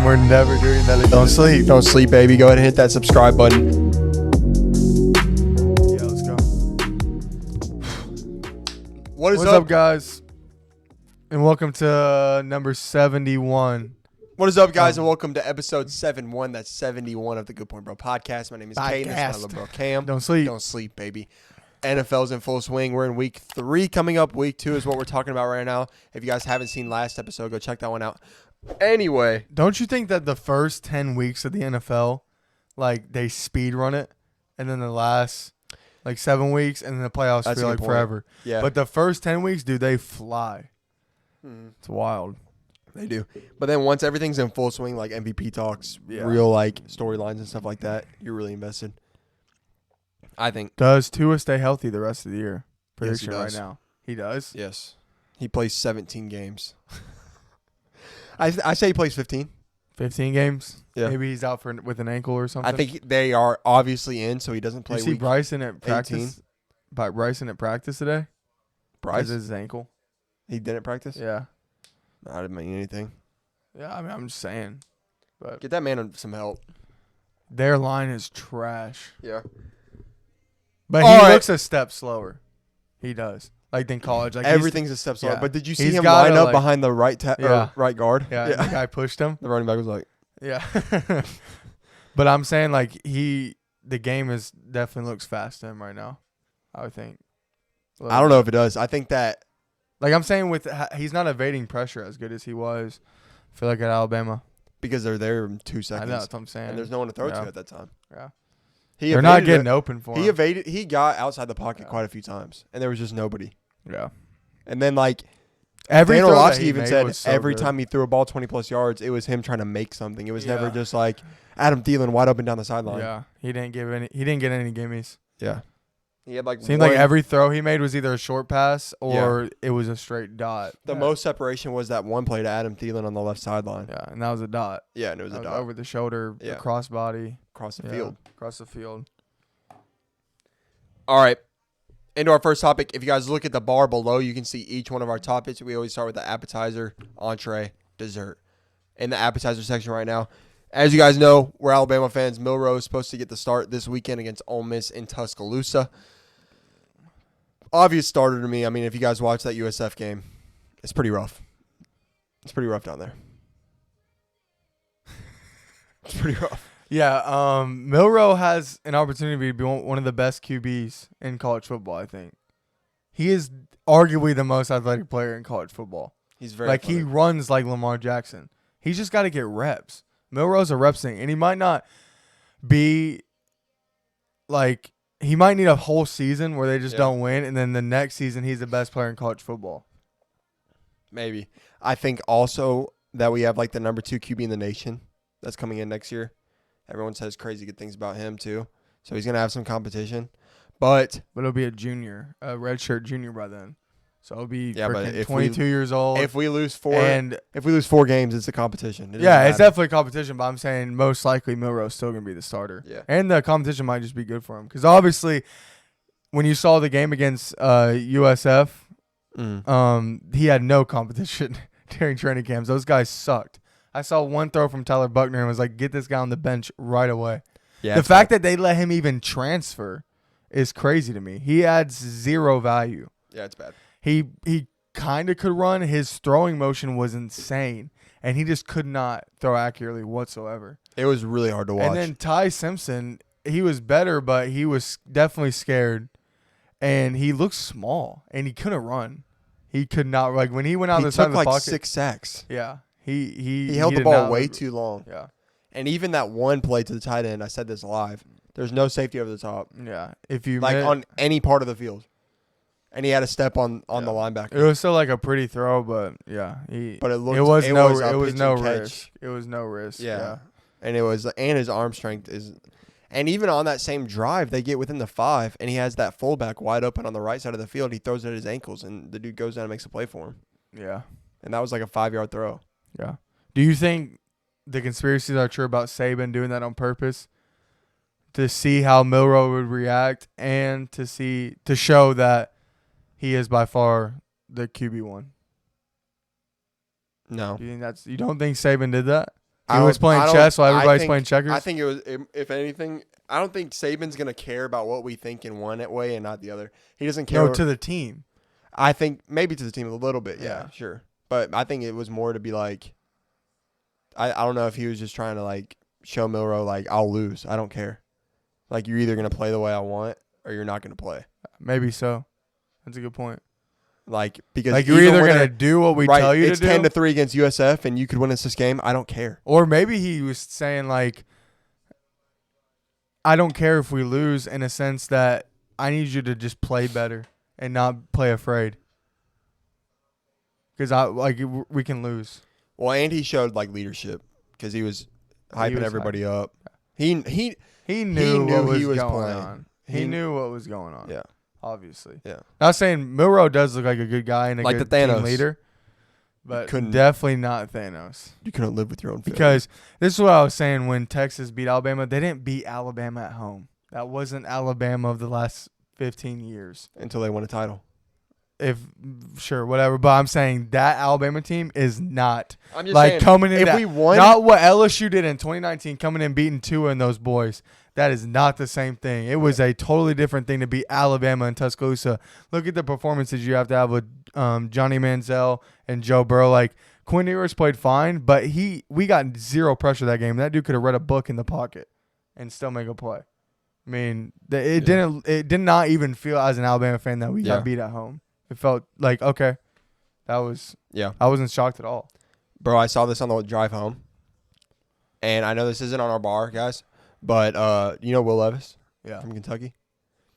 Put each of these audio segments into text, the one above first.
We're never doing that again. Don't sleep. Don't sleep, baby. Go ahead and hit that subscribe button. Yeah, let's go. What's up, guys? And welcome to number 71. What is up, guys, and welcome to episode 71. That's 71 of the Good Point Bro podcast. My name is Caden. This is my little bro Cam. Don't sleep. Don't sleep, baby. NFL's in full swing. We're in week 3 coming up. Week 2 is what we're talking about right now. If you guys haven't seen last episode, go check that one out. Anyway. Don't you think that the first 10 weeks of the NFL, like, they speed run it, and then the last, 7 weeks, and then the playoffs feel like forever? Yeah. But the first 10 weeks, dude, they fly. It's wild. They do. But then once everything's in full swing, like MVP talks, real, storylines and stuff like that, you're really invested. I think. Does Tua stay healthy the rest of the year? Prediction Right now. He does? Yes. He plays 17 games. I say he plays 15. 15 games? Yeah. Maybe he's out with an ankle or something? I think they are obviously in, so he doesn't play. You see week Bryson at practice? 18. Bryson at practice today? Bryce? His ankle. He didn't practice? Yeah. I didn't mean anything. Yeah, I mean, I'm just saying. But get that man some help. Their line is trash. Yeah. But he looks a step slower. He does. Than college. Everything's a step slower. Yeah. But did you see him line up behind the right right guard? Yeah, the guy pushed him. The running back was like. Yeah. But I'm saying, the game definitely looks fast to him right now, I would think. I don't know if it does. I think that. I'm saying he's not evading pressure as good as he was, I feel like, at Alabama. Because they're there in 2 seconds. I know, that's what I'm saying. And there's no one to throw to at that time. Yeah. They're not getting open for him. He evaded. He got outside the pocket quite a few times, and there was just nobody. Yeah. And then, every Dan throw Orlovsky he even made said was so every good. time he threw a ball 20-plus yards, it was him trying to make something. It was never just Adam Thielen wide open down the sideline. Yeah. He didn't get any gimmies. Yeah. He had Seemed like every throw he made was either a short pass or it was a straight dot. The most separation was that one play to Adam Thielen on the left sideline. Yeah, and that was a dot. Yeah, and it was a dot. Over the shoulder, across body. Across the field. Across the field. All right. Into our first topic. If you guys look at the bar below, you can see each one of our topics. We always start with the appetizer, entree, dessert. In the appetizer section right now, as you guys know, we're Alabama fans. Milroe is supposed to get the start this weekend against Ole Miss in Tuscaloosa. Obvious starter to me. I mean, if you guys watch that USF game, it's pretty rough. It's pretty rough down there. It's pretty rough. Yeah, Milroe has an opportunity to be one of the best QBs in college football, I think. He is arguably the most athletic player in college football. He's very athletic. He runs like Lamar Jackson. He's just got to get reps. Milroe's a reps thing, and he might not be he might need a whole season where they just don't win, and then the next season he's the best player in college football. Maybe. I think also that we have the number 2 QB in the nation that's coming in next year. Everyone says crazy good things about him too. So he's going to have some competition. But it'll be a redshirt junior by then. So it'll be but 22 years old. If we lose 4 games, it's a competition. It's definitely a competition, but I'm saying most likely Milroe's still going to be the starter. Yeah. And the competition might just be good for him. Because obviously, when you saw the game against USF, he had no competition during training camps. Those guys sucked. I saw one throw from Tyler Buckner and was like, get this guy on the bench right away. Yeah, the fact that they let him even transfer is crazy to me. He adds zero value. Yeah, it's bad. He kind of could run. His throwing motion was insane, and he just could not throw accurately whatsoever. It was really hard to watch. And then Ty Simpson, he was better, but he was definitely scared, and he looked small, and he couldn't run. He could not, when he went out the side of the pocket. He took 6 sacks. Yeah. He held the ball way too long. Yeah. And even that one play to the tight end, I said this live, there's no safety over the top. Yeah. If you on any part of the field. And he had a step on the linebacker. It was still a pretty throw, but yeah. It was no risk. It was no risk. Yeah. And his arm strength is, and even on that same drive, they get within the 5, and he has that fullback wide open on the right side of the field. He throws it at his ankles, and the dude goes down and makes a play for him. Yeah. And that was a 5-yard throw. Yeah. Do you think the conspiracies are true about Saban doing that on purpose to see how Milroe would react and to show that he is by far the QB1? No. You don't think Saban did that? He was playing chess while everybody's playing checkers. I think it was, if anything, I don't think Saban's going to care about what we think in one way and not the other. He doesn't care. No, to the team. I think maybe to the team a little bit. Yeah, Yeah. sure. But I think it was more to be like, I don't know if he was just trying to like show Milroe like, I'll lose. I don't care. Like, you're either going to play the way I want or you're not going to play. Maybe so. That's a good point. Like, because like you're either going to do what we tell you to do. It's 10-3 against USF and you could win us this game. I don't care. Or maybe he was saying like, I don't care if we lose, in a sense that I need you to just play better and not play afraid. Because we can lose. Well, and he showed like leadership because he was hyping everybody up. He knew what was going on. He knew what was going on. Yeah, obviously. Yeah. Not saying Milroe does look like a good guy and a like good the Thanos team leader, but definitely not Thanos. You couldn't live with your own family. Because this is what I was saying when Texas beat Alabama. They didn't beat Alabama at home. That wasn't Alabama of the last 15 years. Until they won a title. Sure, whatever. But I'm saying that Alabama team is not I'm just like saying, coming in. If we won, not what LSU did in 2019, coming in beating Tua and those boys. That is not the same thing. It was a totally different thing to beat Alabama and Tuscaloosa. Look at the performances you have to have with Johnny Manziel and Joe Burrow. Like, Quinn Ewers played fine, but we got zero pressure that game. That dude could have read a book in the pocket and still make a play. I mean, it did not even feel as an Alabama fan that we got beat at home. It felt like, okay, I wasn't shocked at all. Bro, I saw this on the drive home. And I know this isn't on our bar, guys, but you know Will Levis? Yeah. From Kentucky?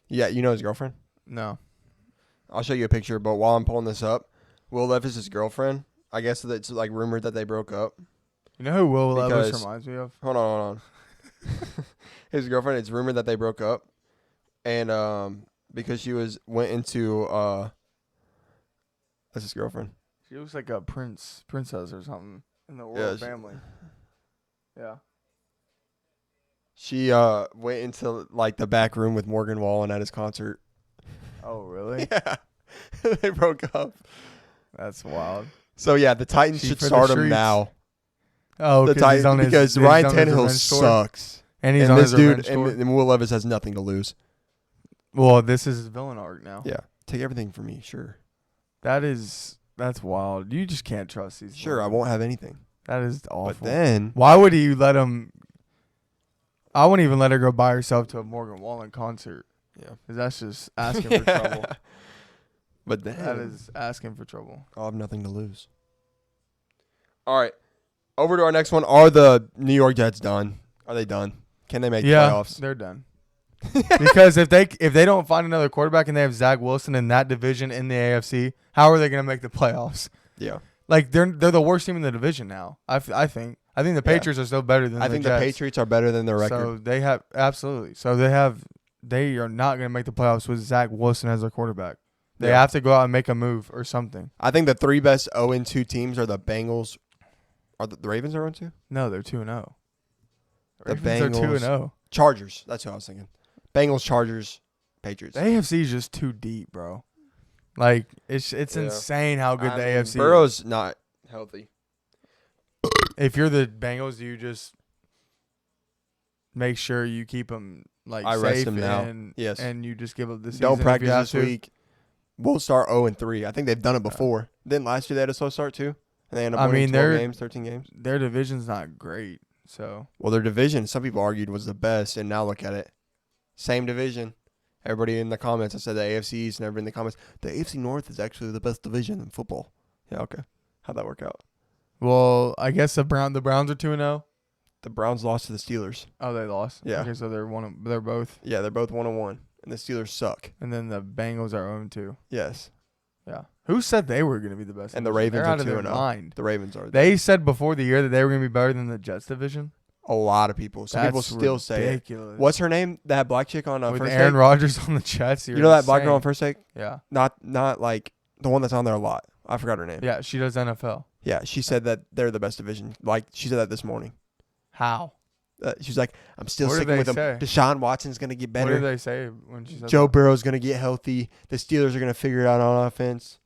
Yeah, you know his girlfriend? No. I'll show you a picture, but while I'm pulling this up, Will Levis' girlfriend, I guess it's like rumored that they broke up. You know who Will Levis reminds me of? Hold on. His girlfriend, it's rumored that they broke up. And because she went into that's his girlfriend. She looks like a princess or something in the royal family. Yeah. She went into like the back room with Morgan Wallen at his concert. Oh, really? Yeah. They broke up. That's wild. So yeah, the Titans should start him now. Oh, the Titans, because Ryan Tannehill sucks. And he's on this his dude tour. And Will Levis has nothing to lose. Well, this is his villain arc now. Yeah. Take everything from me, sure. That's wild. You just can't trust these. Sure, I won't have anything. That is awful. But then, why would he let him? I wouldn't even let her go by herself to a Morgan Wallen concert. Yeah, because that's just asking for trouble. But then, that is asking for trouble. I'll have nothing to lose. All right, over to our next one. Are the New York Jets done? Are they done? Can they make playoffs? They're done. Because if they don't find another quarterback and they have Zach Wilson in that division in the AFC, how are they going to make the playoffs? Yeah, like they're the worst team in the division now. I think the Patriots are still better than the Jets. the Patriots are better than their record. So they have absolutely. So they are not going to make the playoffs with Zach Wilson as their quarterback. They have to go out and make a move or something. I think the three best 0-2 teams are the Bengals. Are the Ravens 0-2? No, they're 2-0. The Bengals are 2-0. Chargers. That's what I was thinking. Bengals, Chargers, Patriots. The AFC is just too deep, bro. Like it's insane how good the AFC. Burrow's not healthy. If you're the Bengals, do you just make sure you keep him safe rest him now. Yes, and you just give up the season. Don't practice this week. We'll start 0-3. I think they've done it before. Didn't last year they had a slow start too? And they ended up winning 13 games. Their division's not great. So their division, some people argued, was the best, and now look at it. Same division. Everybody in the comments, I said the AFC East, and everybody in the comments, the AFC North is actually the best division in football. Yeah, okay. How'd that work out? Well, I guess the Browns are 2-0. The Browns lost to the Steelers. Oh, they lost? Yeah. Okay, so they're both. Yeah, they're both 1-1, and the Steelers suck. And then the Bengals are 0-2. Yes. Yeah. Who said they were going to be the best? And the Ravens are 2-0. The Ravens are. They said before the year that they were going to be better than the Jets division. A lot of people. Some people still say it. What's her name? That black chick on with First Aaron Take? Rodgers on the Jets. You know that black girl on First Take? Yeah. Not like the one that's on there a lot. I forgot her name. Yeah, she does NFL. Yeah, she said that they're the best division. Like she said that this morning. How? She's like, I'm still sticking with them. Deshaun Watson's gonna get better. What did they say when she said Joe Burrow's gonna get healthy. The Steelers are gonna figure it out on offense.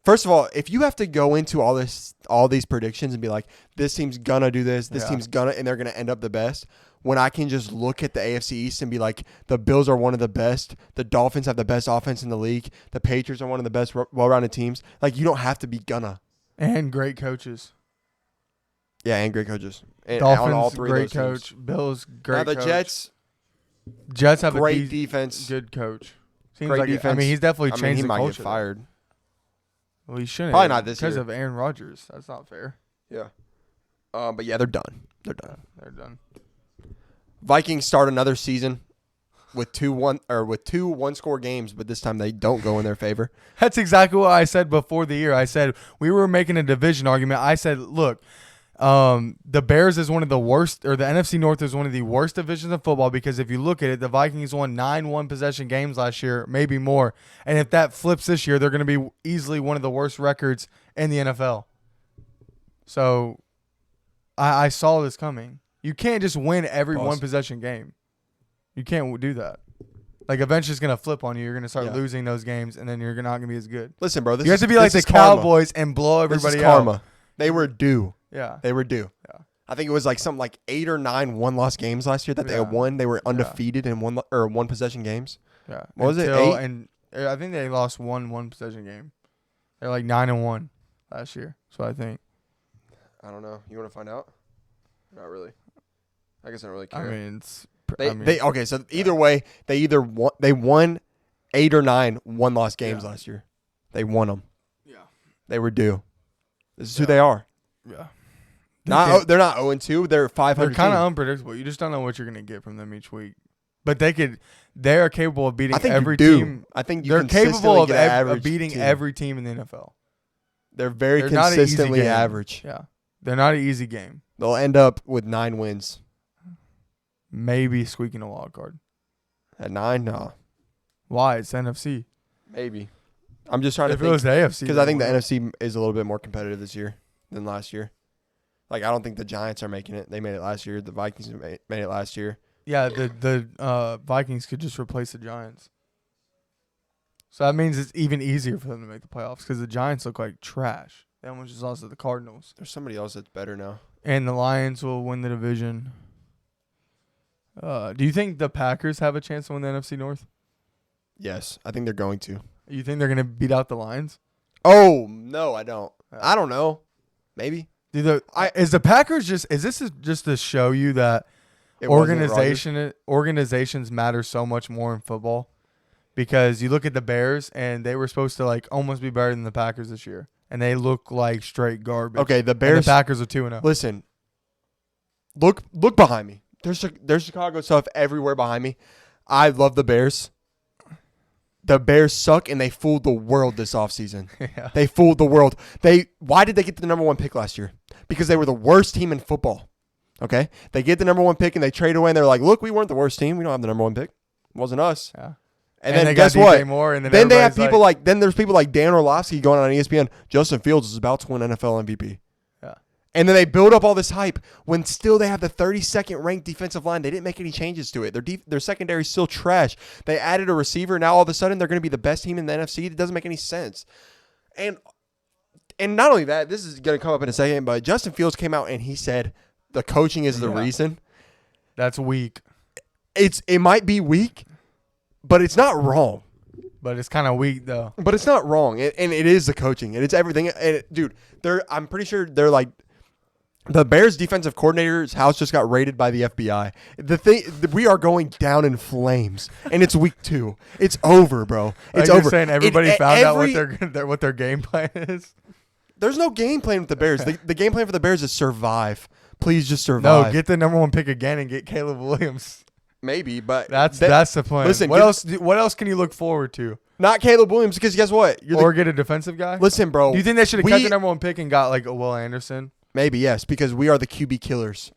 First of all, if you have to go into all these predictions and be like, this team's gonna do this team's gonna, and they're gonna end up the best, when I can just look at the AFC East and be like, the Bills are one of the best, the Dolphins have the best offense in the league, the Patriots are one of the best well-rounded teams. Like, you don't have to be gonna. And great coaches. Yeah, and great coaches. And Dolphins, on all three great of those coach. teams. Bills, great Now the coach. Jets have great a defense. good coach. Seems Great like defense. I mean, he's definitely changed he the might culture. get fired. Well, he shouldn't. Probably not this because year. of Aaron Rodgers. That's not fair. Yeah. But yeah, they're done. They're done. They're done. Vikings start another season with two one-score games, but this time they don't go in their favor. That's exactly what I said before the year. I said we were making a division argument. I said, look, the Bears is one of the worst, or the NFC North is one of the worst divisions of football, because if you look at it, the Vikings won 9 one-possession games last year, maybe more. And if that flips this year, they're going to be easily one of the worst records in the NFL. So I saw this coming. You can't just win every one-possession game. You can't do that. Like, eventually it's going to flip on you. You're going to start losing those games, and then you're not going to be as good. Listen, bro. You have to be like the Cowboys and blow everybody this is out. karma. They were due. Yeah. They were due. Yeah. I think it was like something like 8 or 9 one-loss games last year that they had won. They were undefeated in one-possession games. Yeah. What was it, 8? And I think they lost one-possession game. They're like 9-1 last year. So I think. I don't know. You want to find out? Not really. I guess I don't really care. I mean, it's. Okay. So either way, they won 8 or 9 one-loss games last year. They won them. Yeah. They were due. This is who they are. Yeah. They're not 0-2. They're 500. They're kind of unpredictable. You just don't know what you're going to get from them each week. But they are capable of beating every team. I think they're capable of beating every team in the NFL. They're consistently average. Yeah. They're not an easy game. They'll end up with 9 wins. Maybe squeaking a wild card. At 9, no. Why? It's NFC. Maybe. I'm just trying to think. If it was the AFC. Because I think the NFC is a little bit more competitive this year than last year. Like, I don't think the Giants are making it. They made it last year. The Vikings made it last year. Yeah, the Vikings could just replace the Giants. So that means it's even easier for them to make the playoffs, because the Giants look like trash. They almost just lost to the Cardinals. There's somebody else that's better now. And the Lions will win the division. Do you think the Packers have a chance to win the NFC North? Yes, I think they're going to. You think they're going to beat out the Lions? Oh, no, I don't. I don't know. Maybe. Is the Packers is this just to show you that organizations matter so much more in football? Because you look at the Bears, and they were supposed to like almost be better than the Packers this year, and they look like straight garbage. Okay, the Bears. And the Packers are 2-0. Listen, look behind me. There's Chicago stuff everywhere behind me. I love the Bears. The Bears suck, and they fooled the world this offseason. Yeah. They fooled the world. Why did they get the number 1 pick last year? Because they were the worst team in football. Okay? They get the number 1 pick, and they trade away, and they're like, look, we weren't the worst team. We don't have the number 1 pick. It wasn't us. Yeah. And then they guess got what? DJ Moore, and then they have people like there's people like Dan Orlovsky going on ESPN. Justin Fields is about to win NFL MVP. Yeah. And then they build up all this hype when still they have the 32nd ranked defensive line. They didn't make any changes to it. Their secondary is still trash. They added a receiver. Now all of a sudden they're going to be the best team in the NFC. It doesn't make any sense. And not only that, this is going to come up in a second, but Justin Fields came out and he said the coaching is the reason. That's weak. It might be weak, but it's not wrong. But it's kind of weak, though. But it's not wrong. And it is the coaching. And it's everything. And dude, I'm pretty sure they're like, the Bears defensive coordinator's house just got raided by the FBI. We are going down in flames, and it's week 2. It's over, bro. It's over. You're saying everybody found out what their game plan is? There's no game plan with the Bears. The game plan for the Bears is survive. Please just survive. No, get the number 1 pick again and get Caleb Williams. Maybe, but that's the plan. Listen, what else can you look forward to? Not Caleb Williams, because guess what? Get a defensive guy. Listen, bro. Do you think they should have cut the number 1 pick and got like a Will Anderson? Maybe, yes, because we are the QB killers.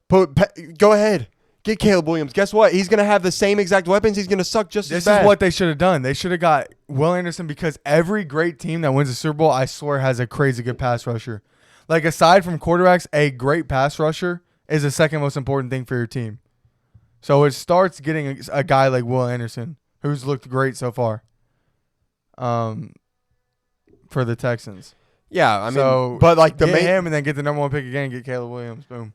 Go ahead. Get Caleb Williams. Guess what? He's going to have the same exact weapons. He's going to suck just as bad. This is what they should have done. They should have got Will Anderson, because every great team that wins the Super Bowl, I swear, has a crazy good pass rusher. Like, aside from quarterbacks, a great pass rusher is the second most important thing for your team. So it starts getting a guy like Will Anderson, who's looked great so far. for the Texans. Yeah, I mean, So but like the get main, him and then get the number 1 pick again and get Caleb Williams. Boom.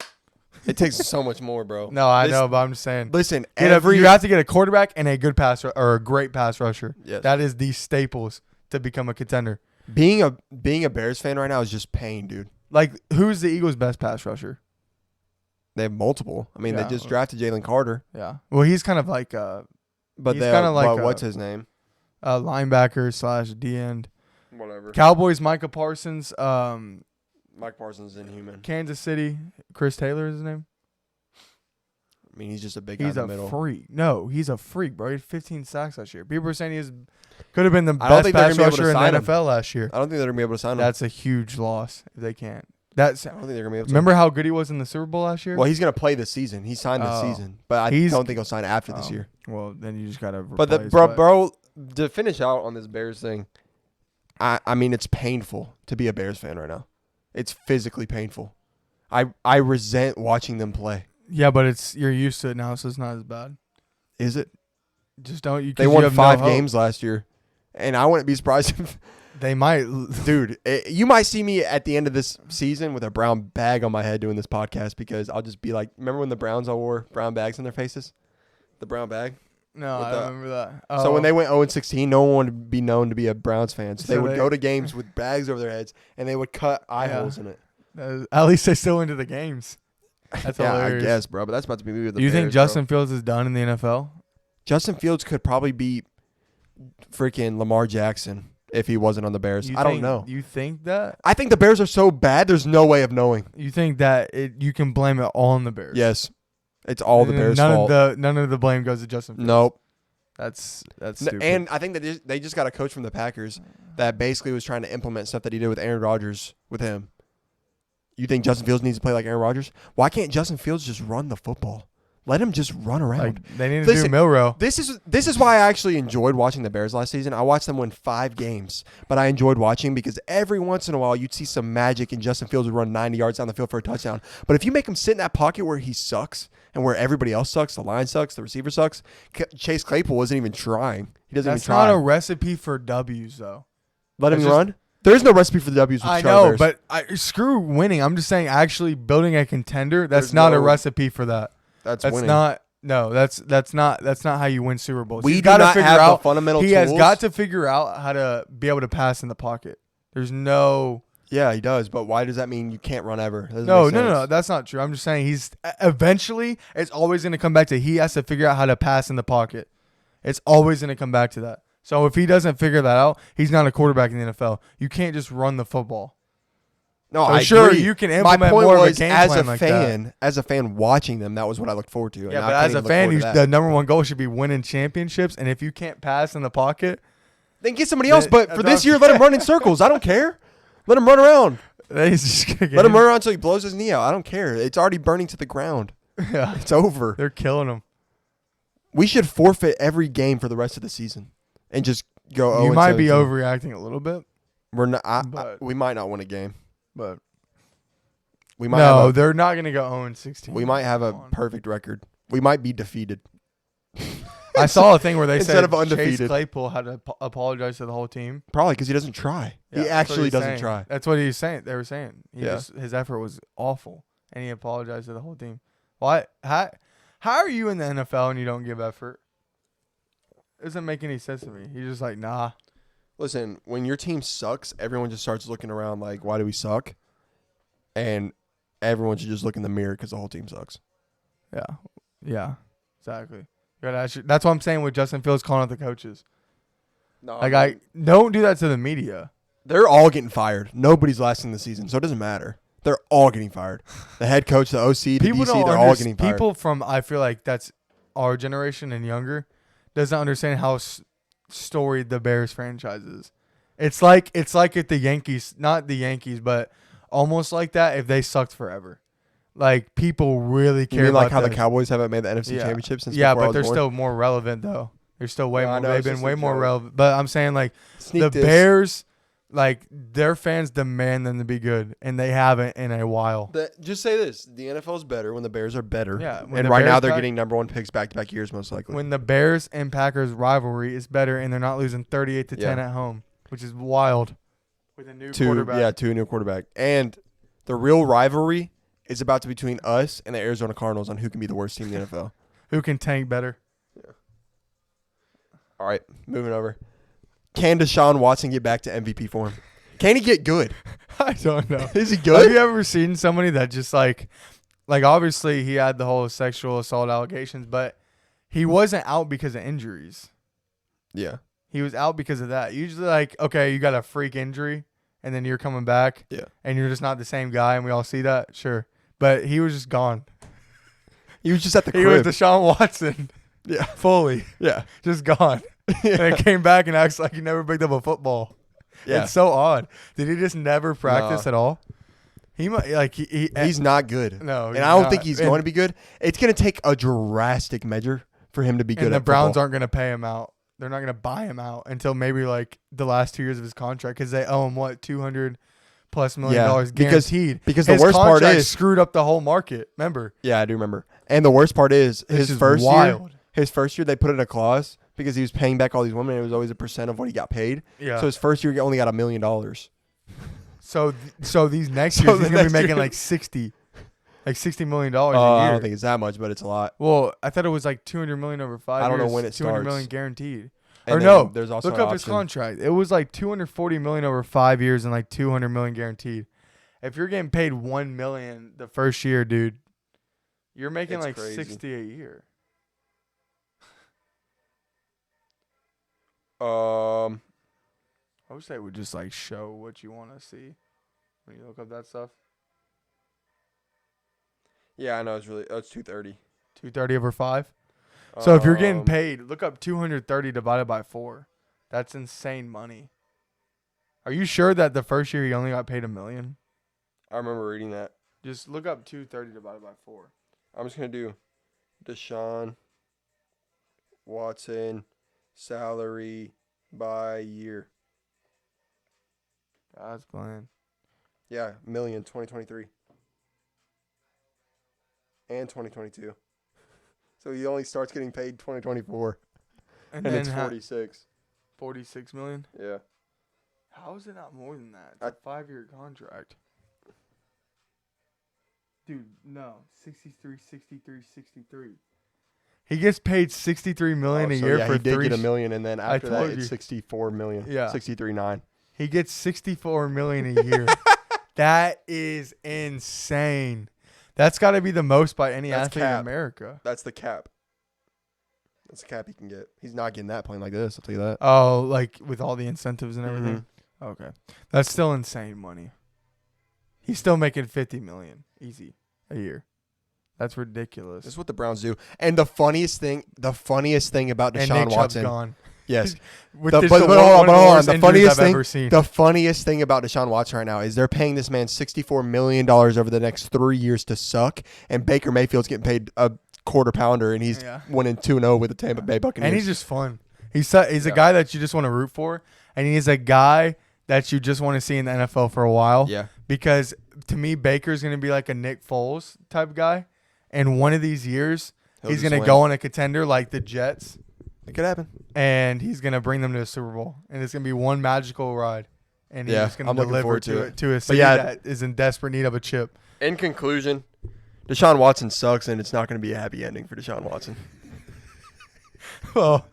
it takes so much more, bro. No, I know, but I'm just saying. Listen, You have to get a quarterback and a good or a great pass rusher. Yes. That is the staples to become a contender. being a Bears fan right now is just pain, dude. Like, who's the Eagles' best pass rusher? They have multiple. I mean, Yeah. they just drafted Jalen Carter, Yeah. Well, he's kind of like but He's they kinda like what's his name? a linebacker / D end. Whatever. Cowboys, Micah Parsons. Mike Parsons inhuman. Kansas City, Chris Taylor is his name. I mean, he's just a big guy He's in a the middle. freak. No, he's a freak, bro. He had 15 sacks last year. People are saying could have been the I don't best think they're pass gonna be able to rusher in sign the him. NFL last year. I don't think they're gonna be able to sign him. That's a huge loss if they can't. I don't think they're gonna be able to. Remember how good he was in the Super Bowl last year? Well, he's gonna play this season. He signed this season, but I don't think he'll sign after this year. Well, then you just gotta. But bro, to finish out on this Bears thing, I mean, it's painful to be a Bears fan right now. It's physically painful. I resent watching them play. Yeah, but you're used to it now, so it's not as bad. Is it? Just don't. They won 5 games last year, and I wouldn't be surprised if they might. Dude, you might see me at the end of this season with a brown bag on my head doing this podcast because I'll just be like, remember when the Browns all wore brown bags on their faces? The brown bag? No, I don't remember that. So when they went 0-16, no one wanted to be known to be a Browns fan. So they would go to games with bags over their heads, and they would cut eye holes in it. At least they still went to the games. That's yeah, hilarious. I guess, bro. But that's about to be me with the Do you Bears, think Justin bro. Fields is done in the NFL? Justin Fields could probably beat freaking Lamar Jackson if he wasn't on the Bears. I don't know. You think that? I think the Bears are so bad, there's no way of knowing. You think that you can blame it all on the Bears? Yes. It's all the Bears' fault. None of the blame goes to Justin Fields. Nope. That's stupid. And I think that they just got a coach from the Packers that basically was trying to implement stuff that he did with Aaron Rodgers with him. You think Justin Fields needs to play like Aaron Rodgers? Why can't Justin Fields just run the football? Let him just run around. Like, they need to do Milrow. This is why I actually enjoyed watching the Bears last season. I watched them win 5 games, but I enjoyed watching because every once in a while you'd see some magic and Justin Fields would run 90 yards down the field for a touchdown. But if you make him sit in that pocket where he sucks and where everybody else sucks, the line sucks, the receiver sucks, Chase Claypool wasn't even trying. He doesn't even try. That's not a recipe for W's, though. Let him run? There is no recipe for the W's with I Chicago know, Bears. but screw winning. I'm just saying actually building a contender, that's not a recipe for that. That's winning. Not. No, that's not how you win Super Bowls. We do not have the fundamental tools. He has got to figure out how to be able to pass in the pocket. There's no. Yeah, he does, but why does that mean you can't run ever? No, that's not true. I'm just saying he's eventually it's always going to come back to he has to figure out how to pass in the pocket. It's always going to come back to that. So if he doesn't figure that out, he's not a quarterback in the NFL. You can't just run the football. No, so I sure agree. You can implement My point more was, of a game as plan a like fan, that. as a fan watching them, that was what I looked forward to. Yeah, but as a fan, the number one goal should be winning championships. And if you can't pass in the pocket, then get somebody else. But for this year, let him run in circles. I don't care. Let him run around. He's just gonna get let him run around until he blows his knee out. I don't care. It's already burning to the ground. Yeah, it's over. They're killing him. We should forfeit every game for the rest of the season and just go. You might be overreacting a little bit. We're not. We might not win a game, but we might. They're not going to go 0-16. We might have a perfect record. We might be defeated. I saw a thing where they Instead said of undefeated. Chase Claypool had to apologize to the whole team. Probably because he doesn't try. Yeah, he actually doesn't try. That's what he's saying. They were saying his effort was awful, and he apologized to the whole team. Why? How are you in the NFL and you don't give effort? It doesn't make any sense to me. He's just like, nah. Listen, when your team sucks, everyone just starts looking around like, why do we suck? And everyone should just look in the mirror because the whole team sucks. Yeah, exactly. That's what I'm saying with Justin Fields calling out the coaches. No, I don't do that to the media. They're all getting fired. Nobody's lasting the season, so it doesn't matter. They're all getting fired. The head coach, the OC, the DC, they're all getting fired. People from, I feel like that's our generation and younger, doesn't understand how storied the Bears franchise is. It's like if the Yankees, not the Yankees, but almost like that if they sucked forever. Like, people really care about how the Cowboys haven't made the NFC Championship since before I was but they're born? still more relevant, though. They're still way more. They've been way more relevant. But I'm saying, like, the Bears, like, their fans demand them to be good, and they haven't in a while. Just say this. The NFL is better when the Bears are better. Yeah. And right now they're getting number 1 picks back-to-back years, most likely. When the Bears and Packers rivalry is better, and they're not losing 38-10 at home, which is wild. With a new quarterback. Yeah, to a new quarterback. And the real rivalry is about to be between us and the Arizona Cardinals on who can be the worst team in the NFL. Who can tank better? Yeah. All right, moving over. Can Deshaun Watson get back to MVP form? Can he get good? I don't know. Is he good? Have you ever seen somebody that just like obviously he had the whole sexual assault allegations, but he wasn't out because of injuries. Yeah. He was out because of that. Usually, like, okay, you got a freak injury, and then you're coming back, and you're just not the same guy, and we all see that, sure. But he was just gone. He was just at the crib. He was Deshaun Watson. Yeah. Fully. Yeah. Just gone. Yeah. And he came back and acts like he never picked up a football. Yeah. It's so odd. Did he just never practice at all? He might he's not good. No, and I don't think he's going to be good. It's going to take a drastic measure for him to be good. And at the Browns football. aren't going to pay him out. They're not going to buy him out until maybe like the last 2 years of his contract because they owe him what $200+ million guaranteed. Because his the worst part is screwed up the whole market. Remember? Yeah, I do remember. And the worst part is his first wild. year. His first year they put in a clause because he was paying back all these women. And it was always a percent of what he got paid. Yeah. So his first year he only got $1 million. So these next years he's gonna be making like $60 million a year. I don't think it's that much, but it's a lot. Well, I thought it was like $200 million over 5 years. I don't know when it $200 starts. million guaranteed. And or no, there's also look up his contract. It was like $240 million over 5 years and like $200 million guaranteed. If you're getting paid $1 million the first year, dude, you're making It's like crazy. $60 a year. I wish they would just like show what you want to see when you look up that stuff. Yeah, I know it's 230. 230 over 5. So if you're getting paid, look up 230 divided by 4. That's insane money. Are you sure that the first year he only got paid $1 million? I remember reading that. Just look up 230 divided by 4. I'm just gonna do Deshaun Watson salary by year. That's playing. Yeah, $1 million 2023 and 2022. So he only starts getting paid 2024, and then it's 46. 46 million. Yeah. How is it not more than that? It's a 5-year contract. Dude, no. 63. He gets paid $63 million a year for he did 3. get $1 million, and then after that, told it's you. $64 million. Yeah. 63.9. He gets $64 million a year. That is insane. That's got to be the most by any That's athlete cap. in America. That's the cap. That's the cap he can get. He's not getting that playing like this. I'll tell you that. Oh, like with all the incentives and everything? Mhm. Okay. That's still insane money. He's still making $50 million easy a year. That's ridiculous. That's what the Browns do. And the funniest thing about And Deshaun Nick Chubb's Watson. gone. Yes. But Hold on. The funniest thing about Deshaun Watson right now is they're paying this man $64 million over the next 3 years to suck, and Baker Mayfield's getting paid a quarter pounder, and he's winning 2-0 with the Tampa Bay Buccaneers. And he's just fun. He's a guy that you just want to root for, and he's a guy that you just want to see in the NFL for a while. Yeah. Because to me, Baker's going to be like a Nick Foles type guy, and one of these years he's going to go on a contender like the Jets. It could happen. And he's going to bring them to a Super Bowl. And it's going to be one magical ride. And he's just going to deliver to a city that is in desperate need of a chip. In conclusion, Deshaun Watson sucks, and it's not going to be a happy ending for Deshaun Watson. Well,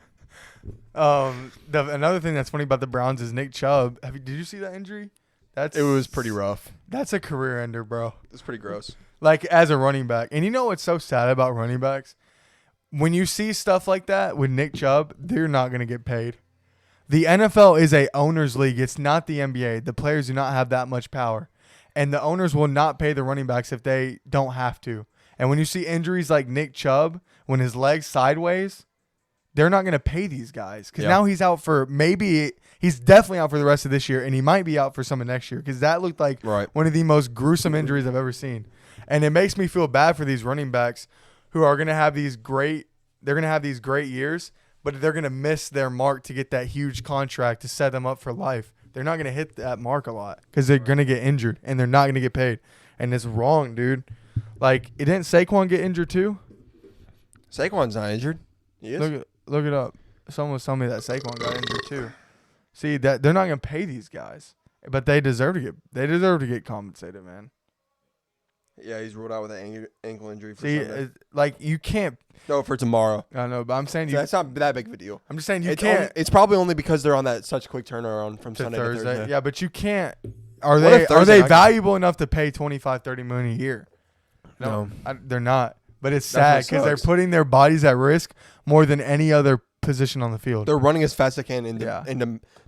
another thing that's funny about the Browns is Nick Chubb. Did you see that injury? It was pretty rough. That's a career ender, bro. It's pretty gross. Like, as a running back. And you know what's so sad about running backs? When you see stuff like that with Nick Chubb, they're not going to get paid. The NFL is a owner's league. It's not the NBA. The players do not have that much power. And the owners will not pay the running backs if they don't have to. And when you see injuries like Nick Chubb, when his leg's sideways, they're not going to pay these guys. Because now he's out for he's definitely out for the rest of this year. And he might be out for some of next year. Because that looked like one of the most gruesome injuries I've ever seen. And it makes me feel bad for these running backs who are going to have these great years, but they're going to miss their mark to get that huge contract to set them up for life. They're not going to hit that mark a lot because they're going to get injured and they're not going to get paid. And it's wrong, dude. Like, didn't Saquon get injured too? Saquon's not injured. He is. Look it up. Someone was telling me that Saquon got injured too. See, that they're not going to pay these guys. But they deserve to get compensated, man. Yeah, he's ruled out with an ankle injury for See, Sunday. like you can't. No, for tomorrow. I know, but I'm saying So that's not that big of a deal. I'm just saying you It's can't. it's probably only because they're on that such quick turnaround from to Sunday Thursday. to Thursday. Yeah, but you can't. Are What if they Thursday night- valuable enough to pay 25, 30 million a year? No. They're not. But it's That's sad what because they're sucks. putting their bodies at risk more than any other position on the field. They're running as fast as they can into Yeah.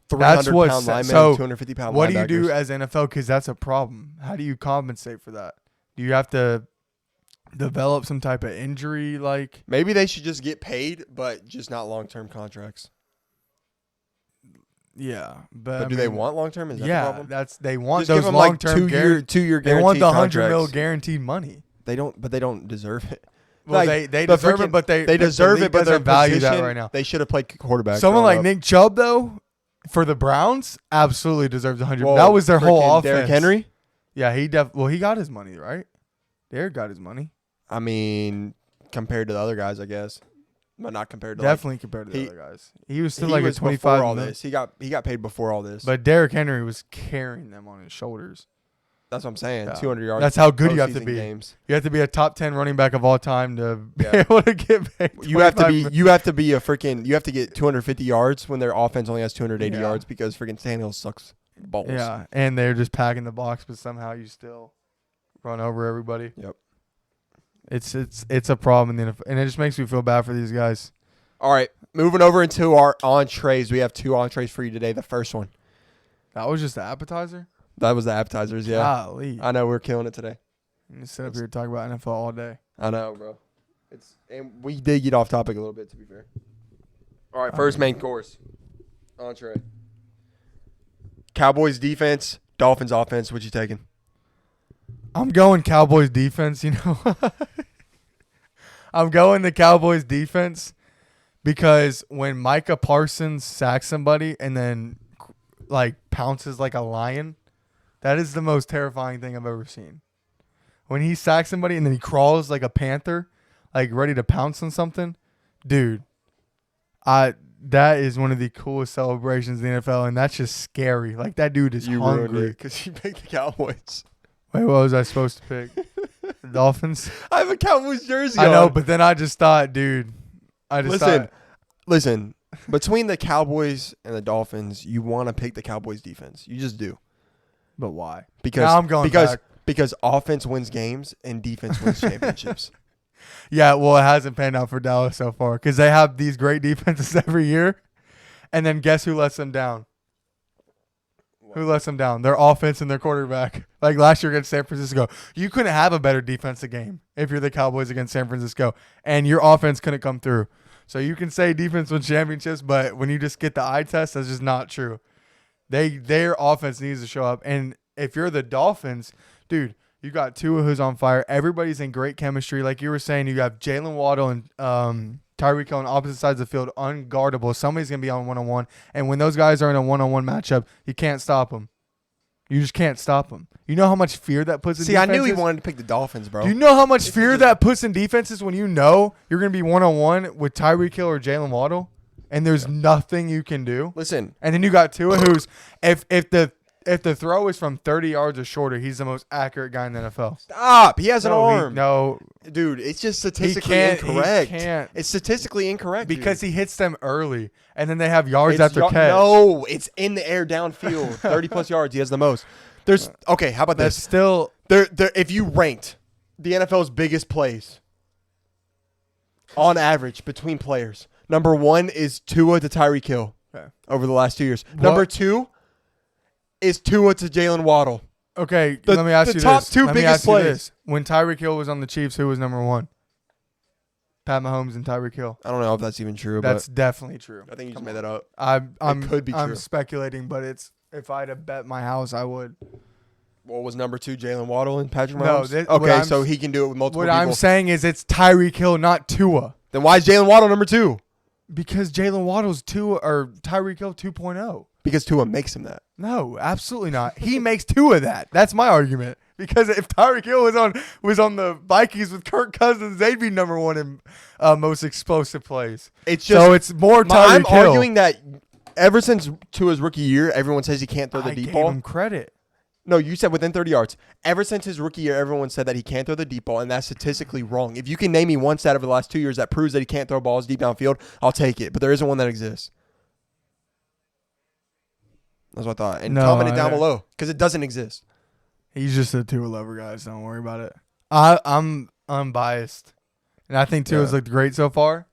300-pound linemen, so 250-pound what linebackers. do you do as NFL? Because that's a problem. How do you compensate for that? Do you have to develop some type of injury? Like Maybe they should just get paid, but just not long-term contracts. yeah, but But do they want long-term? Is that the problem? they want Just give those them long like term. two-year They guaranteed want the $100 contracts. million guaranteed money. They don't deserve it. Well, Like, they but deserve freaking- it, but They the deserve league it, but their doesn't value position, that right now. They should have played quarterback. Someone like growing up. Nick Chubb, though, for the Browns, absolutely deserves 100. Well, That was their whole freaking offense. Derrick Henry. Yeah, he got his money, right? Derrick got his money. I mean, compared to the other guys, I guess, but not compared to Definitely compared to the he- other guys. He was still he like was a 25 before all million. this. He got paid before all this. But Derrick Henry was carrying them on his shoulders. that's what I'm saying. Yeah. 200 yards. That's how good you have to postseason be. Games. You have to be a top 10 running back of all time to be Yeah. able to get paid. You have to 25 be. million. You have to be a freaking. You have to get 250 yards when their offense only has 280 Yeah. yards because freaking Tannehill sucks balls. Yeah, and they're just packing the box, but somehow you still run over everybody. Yep. It's a problem in the NFL, and it just makes me feel bad for these guys. All right, moving over into our entrees. We have 2 entrees for you today. The first one. That was just the appetizer. That was the appetizers. Yeah. Golly. I know we're killing it today. I'm gonna sit up here and talk about NFL all day. I know, bro. And we did get off topic a little bit, to be fair. All right, first main course. Entree. Cowboys defense, Dolphins offense. What you taking? I'm going Cowboys defense, you know. I'm going the Cowboys defense because when Micah Parsons sacks somebody and then like pounces like a lion, that is the most terrifying thing I've ever seen. When he sacks somebody and then he crawls like a panther, like ready to pounce on something, dude, that is one of the coolest celebrations in the NFL, and that's just scary. Like that dude is hungry. because you picked the Cowboys. Wait, what was I supposed to pick? The Dolphins? I have a Cowboys jersey I know, on. but then I just thought, dude, Listen, between the Cowboys and the Dolphins, you want to pick the Cowboys defense. You just do. But why? Because Now I'm going back. because offense wins games and defense wins championships. Yeah, well, it hasn't panned out for Dallas so far because they have these great defenses every year, and then guess who lets them down? Who lets them down? Their offense and their quarterback. Like last year against San Francisco, you couldn't have a better defensive game if you're the Cowboys against San Francisco, and your offense couldn't come through. So you can say defense wins championships, but when you just get the eye test, that's just not true. Their offense needs to show up, and if you're the Dolphins, dude, you got Tua who's on fire. Everybody's in great chemistry. Like you were saying, you have Jalen Waddle and Tyreek Hill on opposite sides of the field, unguardable. Somebody's going to be on one-on-one. And when those guys are in a one-on-one matchup, you can't stop them. You just can't stop them. You know how much fear that puts in See, I defenses? knew he wanted to pick the Dolphins, bro. Do you know how much fear that puts in defenses when you know you're going to be one-on-one with Tyreek Hill or Jalen Waddle, and there's nothing you can do? Listen. And then you got Tua, who's if the throw is from 30 yards or shorter, he's the most accurate guy in the NFL. Stop. He has an arm. No, Dude, it's just statistically can't- he incorrect. can't. It's statistically incorrect. because dude. he hits them early, and then they have yards It's after catch. No, it's in the air downfield. 30-plus yards. He has the most. Okay, how about That's this? still If you ranked the NFL's biggest plays on average between players, number 1 is Tua to Tyreek Hill over the last 2 years. Number 2 is Tua to Jalen Waddle. okay. The- Let me ask the you top this. two Let me biggest ask you plays. this. When Tyreek Hill was on the Chiefs, who was number 1? Pat Mahomes and Tyreek Hill. I don't know if that's even true, That's definitely true. but I think you just made that up. I'm could be I'm true. speculating, but it's if I had to bet my house, I would. What was number 2, Jalen Waddle and Patrick No, Mahomes? what Okay, I'm- so he can do it with multiple What people. I'm saying is it's Tyreek Hill, not Tua. Then why is Jalen Waddle number 2? Because Jalen Waddle's Tua or Tyreek Hill 2.0. Because Tua makes him that. No, absolutely not. He makes Tua that. That's my argument. Because if Tyreek Hill was on the Vikings with Kirk Cousins, they'd be number 1 in most explosive plays. It's just So it's more Tyreek I'm Hill. arguing that ever since Tua's rookie year, everyone says he can't throw the deep ball. I gave him credit. No, you said within 30 yards. Ever since his rookie year, everyone said that he can't throw the deep ball, and that's statistically wrong. If you can name me one stat over the last 2 years that proves that he can't throw balls deep downfield, I'll take it. But there isn't one that exists. That's what I thought. And comment it down below because it doesn't exist. He's just a Tua lover, guys. Don't worry about it. I'm unbiased, and I think Tua's looked great so far.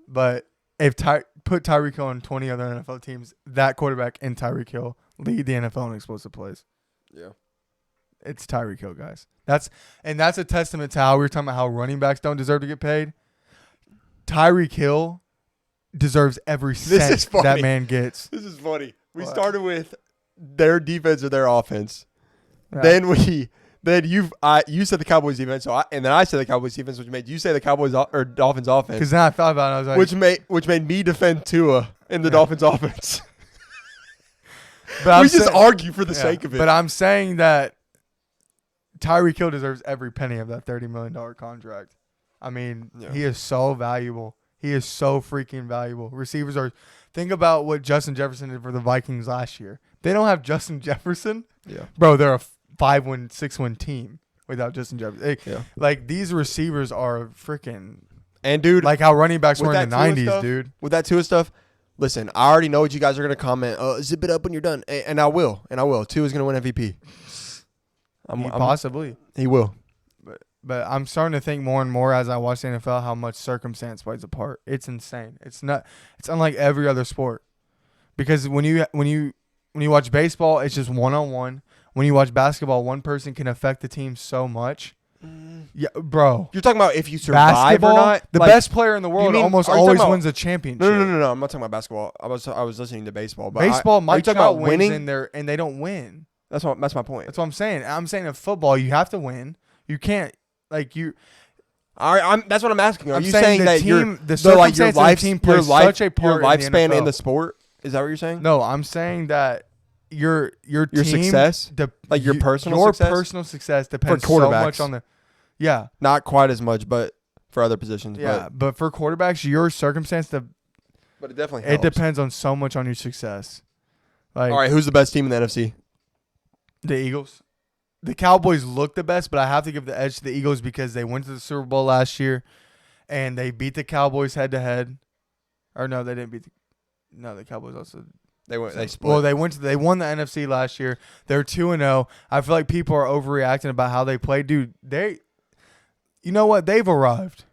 But if put Tyreek Hill on 20 other NFL teams, that quarterback and Tyreek Hill lead the NFL in explosive plays. Yeah. It's Tyreek Hill, guys. That's a testament to how we were talking about how running backs don't deserve to get paid. Tyreek Hill deserves every cent that man gets. This is funny. We started with their defense or their offense. Yeah. Then you said the Cowboys defense, and then I said the Cowboys defense, which made you say the Cowboys or Dolphins offense. Because then I thought about it, I was like, which made me defend Tua in the Dolphins offense. But we just argue for the sake of it. But I'm saying that Tyreek Hill deserves every penny of that $30 million contract. I mean, he is so valuable. He is so freaking valuable. Receivers are – think about what Justin Jefferson did for the Vikings last year. They don't have Justin Jefferson. Yeah. Bro, they're a 5-win, 6-win team without Justin Jefferson. Like, these receivers are freaking – and, dude – like how running backs were in the 90s, dude. With that Tua stuff – listen, I already know what you guys are going to comment. Zip it up when you're done. And I will. Tua's going to win MVP. Possibly. He will. But I'm starting to think more and more as I watch the NFL how much circumstance plays a part. It's insane. It's unlike every other sport. Because when you watch baseball, it's just one-on-one. When you watch basketball, one person can affect the team so much. Yeah, bro. You're talking about if you survive basketball, or not? The best player in the world almost always wins a championship. No. I'm not talking about basketball. I was listening to baseball. But baseball, Mike Trout wins winning? in there, and they don't win. That's my point. That's what I'm saying. I'm saying in football, you have to win. You can't All right, that's what I'm asking. Are you saying that your team plays such a part your lifespan in the sport? Is that what you're saying? No, I'm saying that your team, success, like your personal success depends for quarterbacks. So much on the. Yeah, not quite as much, but for other positions. Yeah, but for quarterbacks, your circumstance, but it definitely helps. It depends on so much on your success. Like, all right, who's the best team in the NFC? The Eagles. The Cowboys look the best, but I have to give the edge to the Eagles because they went to the Super Bowl last year, and they beat the Cowboys head to head. Or no, they didn't beat. The Cowboys also. They split. Well, they won the NFC last year. They're 2-0. I feel like people are overreacting about how they played, dude. You know what? They've arrived.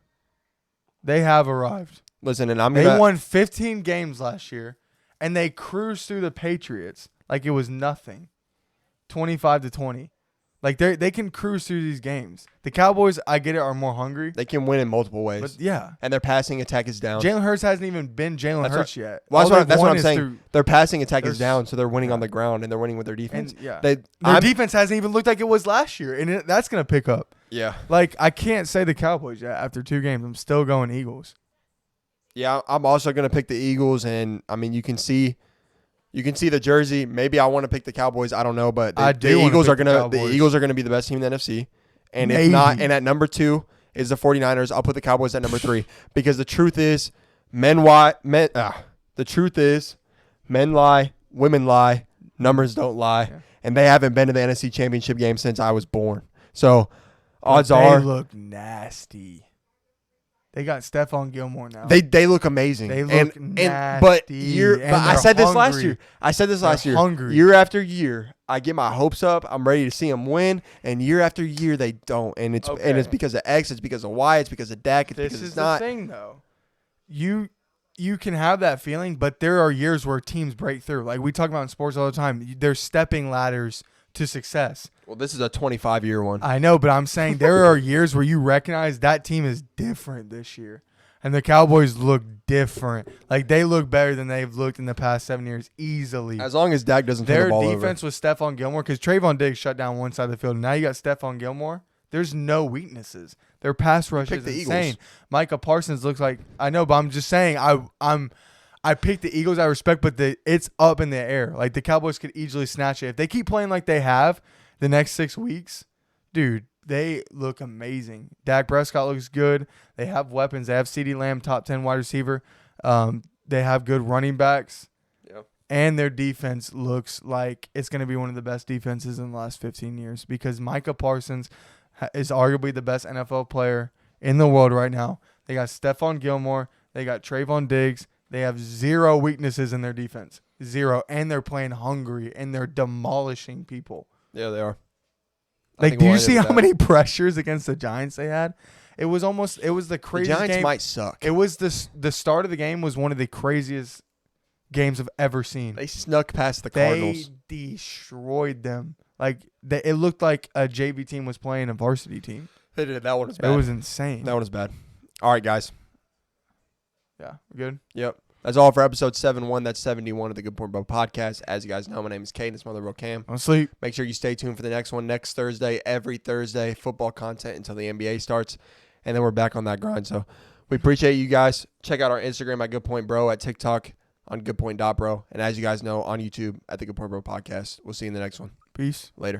They have arrived. Listen, and they won 15 games last year, and they cruised through the Patriots like it was nothing, 25-20. Like they can cruise through these games. The Cowboys, I get it, are more hungry. They can win in multiple ways. But yeah, and their passing attack is down. Jalen Hurts hasn't even been Jalen Hurts yet. Well, that's what I'm saying. Their passing attack is down, so they're winning on the ground and they're winning with their defense. And, their defense hasn't even looked like it was last year, and that's gonna pick up. Yeah, like I can't say the Cowboys yet after 2 games. I'm still going Eagles. Yeah, I'm also gonna pick the Eagles, and I mean you can see the jersey. Maybe I want to pick the Cowboys. I don't know, but the Eagles are gonna be the best team in the NFC. And if not, and at number 2 is the 49ers. I'll put the Cowboys at number 3 because the truth is, men lie, women lie, numbers don't lie, and they haven't been to the NFC Championship game since I was born. So odds are they look nasty. They got Stephon Gilmore now. They look amazing. They look nasty. But I said this last year. Hungry. Year after year, I get my hopes up. I'm ready to see them win. And year after year, they don't. And it's because of X. It's because of Y. It's because of Dak. This is the thing, though. You can have that feeling, but there are years where teams break through. Like we talk about in sports all the time. There's stepping ladders to success. Well, this is a 25-year one. I know, but I'm saying there are years where you recognize that team is different this year. And the Cowboys look different. Like, they look better than they've looked in the past 7 years easily. As long as Dak doesn't turn the ball over. Their defense was Stephon Gilmore because Trayvon Diggs shut down one side of the field. Now you got Stephon Gilmore. There's no weaknesses. Their pass rush is insane. Eagles. Micah Parsons looks like – I know, but I'm just saying I picked the Eagles out of respect, but it's up in the air. Like, the Cowboys could easily snatch it. If they keep playing like they have the next 6 weeks, dude, they look amazing. Dak Prescott looks good. They have weapons. They have CeeDee Lamb, top 10 wide receiver. They have good running backs. Yep. And their defense looks like it's going to be one of the best defenses in the last 15 years because Micah Parsons is arguably the best NFL player in the world right now. They got Stephon Gilmore. They got Trayvon Diggs. They have zero weaknesses in their defense. Zero. And they're playing hungry, and they're demolishing people. Yeah, they are. Like, do you see how many pressures against the Giants they had? It was the craziest game. The Giants might suck. It was the start of the game was one of the craziest games I've ever seen. They snuck past the Cardinals. They destroyed them. Like, it looked like a JV team was playing a varsity team. They did. That one was bad. It was insane. That one was bad. All right, guys. Yeah, we're good? Yep. That's all for episode 71. That's 71 of the Good Point Bro podcast. As you guys know, my name is Kate. It's my other bro, Cam. I'm asleep. Make sure you stay tuned for the next one next Thursday. Every Thursday, football content until the NBA starts. And then we're back on that grind. So we appreciate you guys. Check out our Instagram at goodpointbro, at TikTok on goodpoint.bro. And as you guys know, on YouTube at the Good Point Bro podcast. We'll see you in the next one. Peace. Later.